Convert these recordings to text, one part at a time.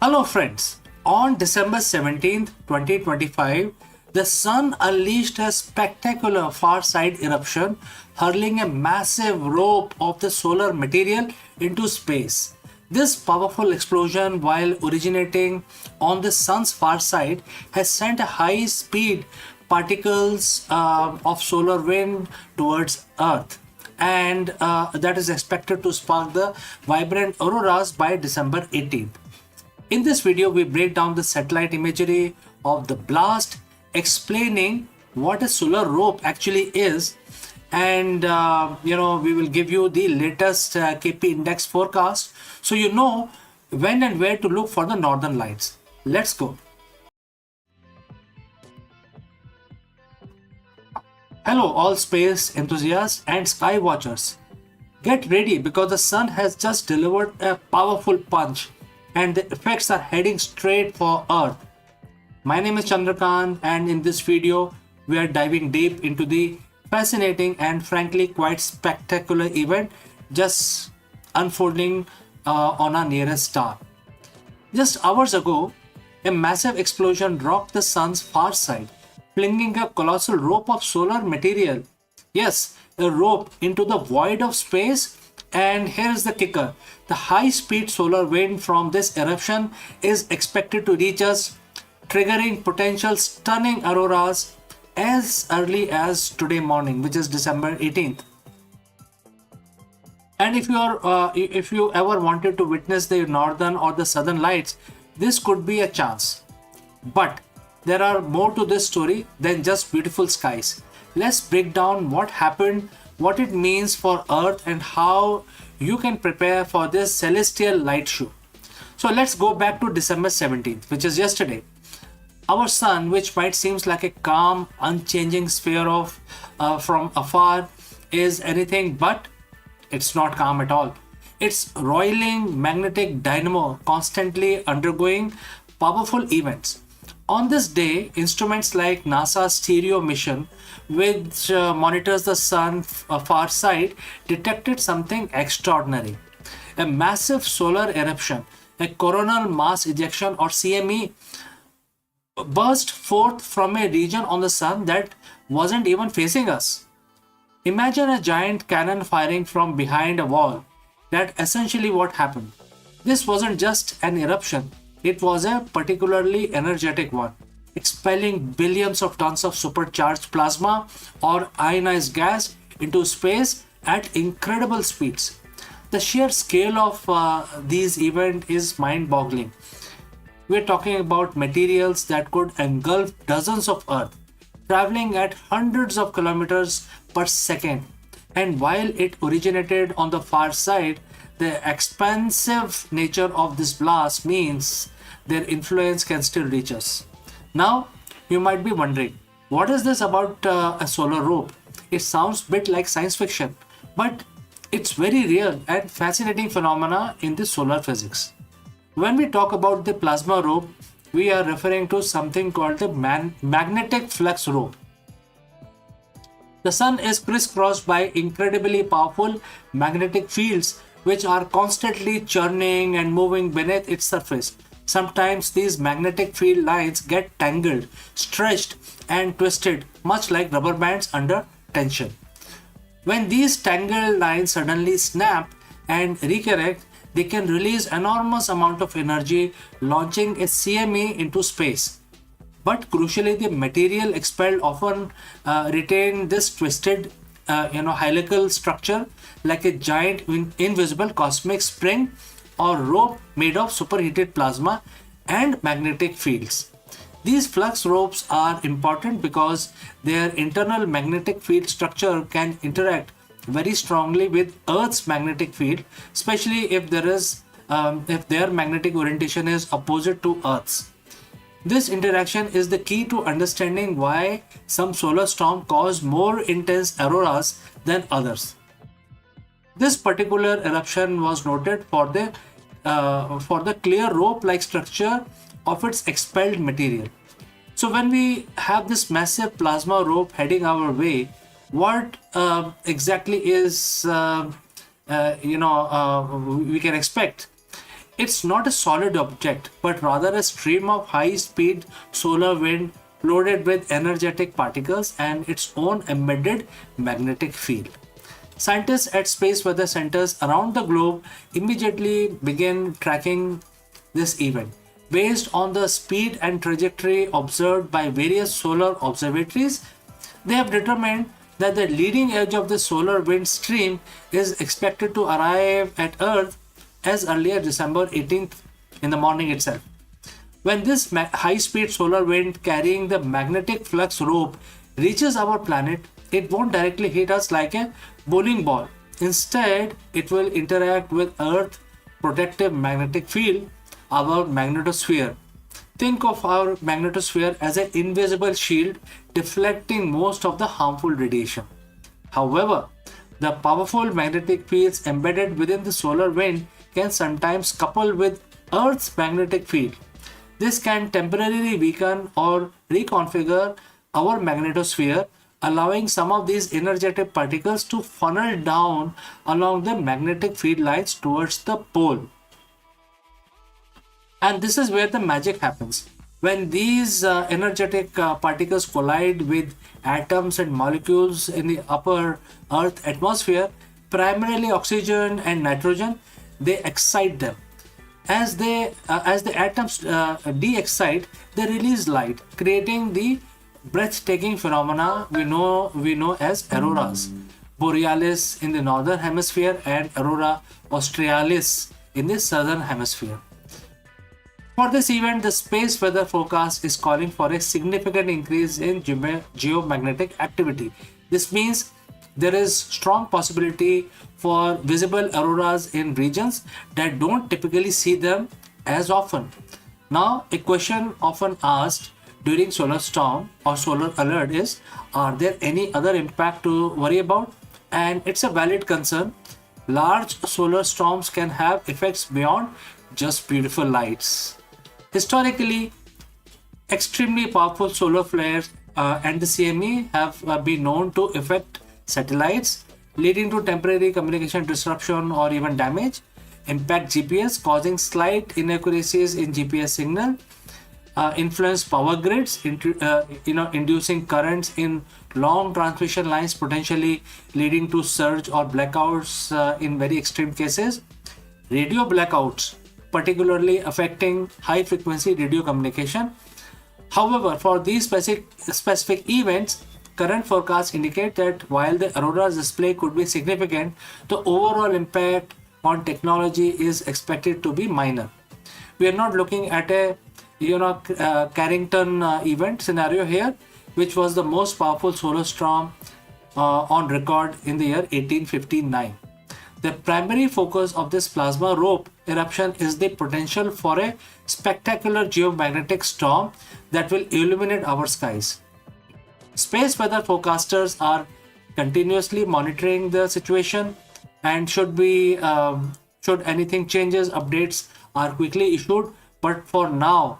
Hello friends, on December 17th, 2025, the sun unleashed a spectacular far-side eruption, hurling a massive rope of the solar material into space. This powerful explosion, while originating on the sun's far side, has sent a high-speed particles of solar wind towards Earth, and that is expected to spark the vibrant auroras by December 18th. In this video, we break down the satellite imagery of the blast, explaining what a solar rope actually is, and we will give you the latest KP index forecast, so you know when and where to look for the northern lights. Let's go. Hello, all space enthusiasts and sky watchers. Get ready because the sun has just delivered a powerful punch and the effects are heading straight for Earth. My name is Chandrakant, and in this video, we are diving deep into the fascinating and frankly quite spectacular event just unfolding on our nearest star. Just hours ago, a massive explosion rocked the sun's far side, flinging a colossal rope of solar material. Yes, a rope into the void of space. And here's the kicker. The high-speed solar wind from this eruption is expected to reach us, triggering potential stunning auroras as early as today morning, which is December 18th. And if you ever wanted to witness the northern or the southern lights, this could be a chance. But there are more to this story than just beautiful skies. Let's break down what happened, what it means for Earth, and how you can prepare for this celestial light show. So let's go back to December 17th, which is yesterday. Our sun, which might seem like a calm, unchanging sphere of from afar, is anything but. It's not calm at all. It's roiling magnetic dynamo, constantly undergoing powerful events. On this day, instruments like NASA's Stereo mission, which monitors the sun's far side, detected something extraordinary. A massive solar eruption, a coronal mass ejection or CME, burst forth from a region on the sun that wasn't even facing us. Imagine a giant cannon firing from behind a wall. That's essentially what happened. This wasn't just an eruption. It was a particularly energetic one, expelling billions of tons of supercharged plasma or ionized gas into space at incredible speeds. The sheer scale of these events is mind-boggling. We're talking about materials that could engulf dozens of Earth, traveling at hundreds of kilometers per second. And while it originated on the far side, the expansive nature of this blast means their influence can still reach us. Now, you might be wondering, what is this about a solar rope? It sounds a bit like science fiction, but it's very real and fascinating phenomena in the solar physics. When we talk about the plasma rope, we are referring to something called the magnetic flux rope. The sun is crisscrossed by incredibly powerful magnetic fields which are constantly churning and moving beneath its surface. Sometimes these magnetic field lines get tangled, stretched, and twisted, much like rubber bands under tension. When these tangled lines suddenly snap and reconnect, they can release enormous amount of energy, launching a CME into space. But crucially, the material expelled often retain this twisted, helical structure like a giant invisible cosmic spring or rope made of superheated plasma and magnetic fields. These flux ropes are important because their internal magnetic field structure can interact very strongly with Earth's magnetic field, especially if if their magnetic orientation is opposite to Earth's. This interaction is the key to understanding why some solar storms cause more intense auroras than others. This particular eruption was noted for the clear rope-like structure of its expelled material. So when we have this massive plasma rope heading our way, what exactly is we can expect? It's not a solid object, but rather a stream of high speed solar wind loaded with energetic particles and its own embedded magnetic field. Scientists at space weather centers around the globe immediately began tracking this event. Based on the speed and trajectory observed by various solar observatories, they have determined that the leading edge of the solar wind stream is expected to arrive at Earth as early as December 18th in the morning itself. When this high speed solar wind carrying the magnetic flux rope reaches our planet, it won't directly hit us like a bowling ball. Instead, it will interact with Earth's protective magnetic field, our magnetosphere. Think of our magnetosphere as an invisible shield deflecting most of the harmful radiation. However, the powerful magnetic fields embedded within the solar wind can sometimes couple with Earth's magnetic field. This can temporarily weaken or reconfigure our magnetosphere, allowing some of these energetic particles to funnel down along the magnetic field lines towards the pole. And this is where the magic happens. When these energetic particles collide with atoms and molecules in the upper Earth atmosphere, primarily oxygen and nitrogen, they excite them. As the atoms de-excite, they release light, creating the breathtaking phenomena we know as auroras. Borealis in the northern hemisphere and aurora australis in the southern hemisphere. For this event, the space weather forecast is calling for a significant increase in geomagnetic activity. This means there is strong possibility for visible auroras in regions that don't typically see them as often. Now, a question often asked during solar storm or solar alert is, are there any other impact to worry about? And it's a valid concern. Large solar storms can have effects beyond just beautiful lights. Historically, extremely powerful solar flares and the CME have been known to affect satellites, leading to temporary communication disruption or even damage, impact GPS, causing slight inaccuracies in GPS signal, influence power grids, inducing currents in long transmission lines, potentially leading to surge or blackouts in very extreme cases, radio blackouts, particularly affecting high frequency radio communication. However, for these specific events, current forecasts indicate that while the aurora's display could be significant, the overall impact on technology is expected to be minor. We are not looking at a Carrington event scenario here, which was the most powerful solar storm on record in the year 1859. The primary focus of this plasma rope eruption is the potential for a spectacular geomagnetic storm that will illuminate our skies. Space weather forecasters are continuously monitoring the situation, and should anything changes, updates are quickly issued. But for now,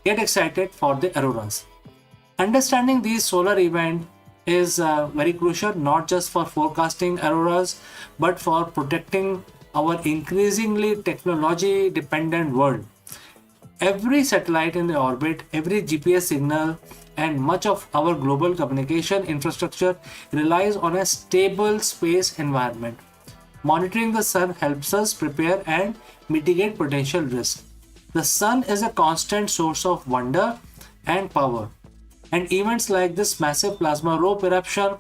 get excited for the auroras. Understanding these solar events is very crucial, not just for forecasting auroras, but for protecting our increasingly technology dependent world. Every satellite in the orbit, every GPS signal, and much of our global communication infrastructure relies on a stable space environment. Monitoring the sun helps us prepare and mitigate potential risks. The sun is a constant source of wonder and power, and events like this massive plasma rope eruption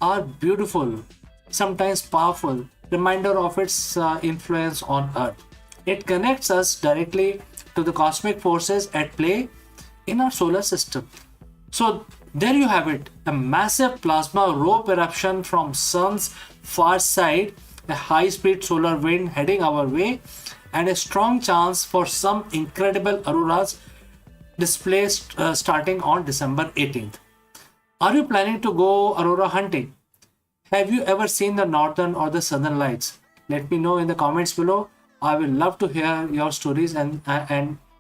are beautiful, sometimes powerful, reminder of its influence on Earth. It connects us directly to the cosmic forces at play in our solar system. So there you have it, a massive plasma rope eruption from sun's far side, a high-speed solar wind heading our way, and a strong chance for some incredible auroras displaced starting on December 18th. Are you planning to go aurora hunting? Have you ever seen the northern or the southern lights? Let me know in the comments below. I will love to hear your stories, and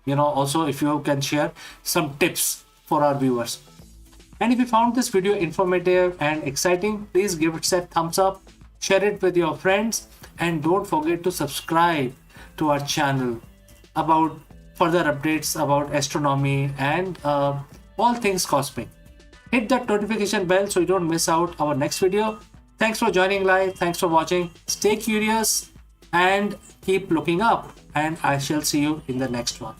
also if you can share some tips for our viewers. And if you found this video informative and exciting, please give it a thumbs up, share it with your friends, and don't forget to subscribe to our channel. about further updates about astronomy and all things cosmic. Hit that notification bell so you don't miss out our next video. Thanks for joining live. Thanks for watching. Stay curious and keep looking up. And I shall see you in the next one.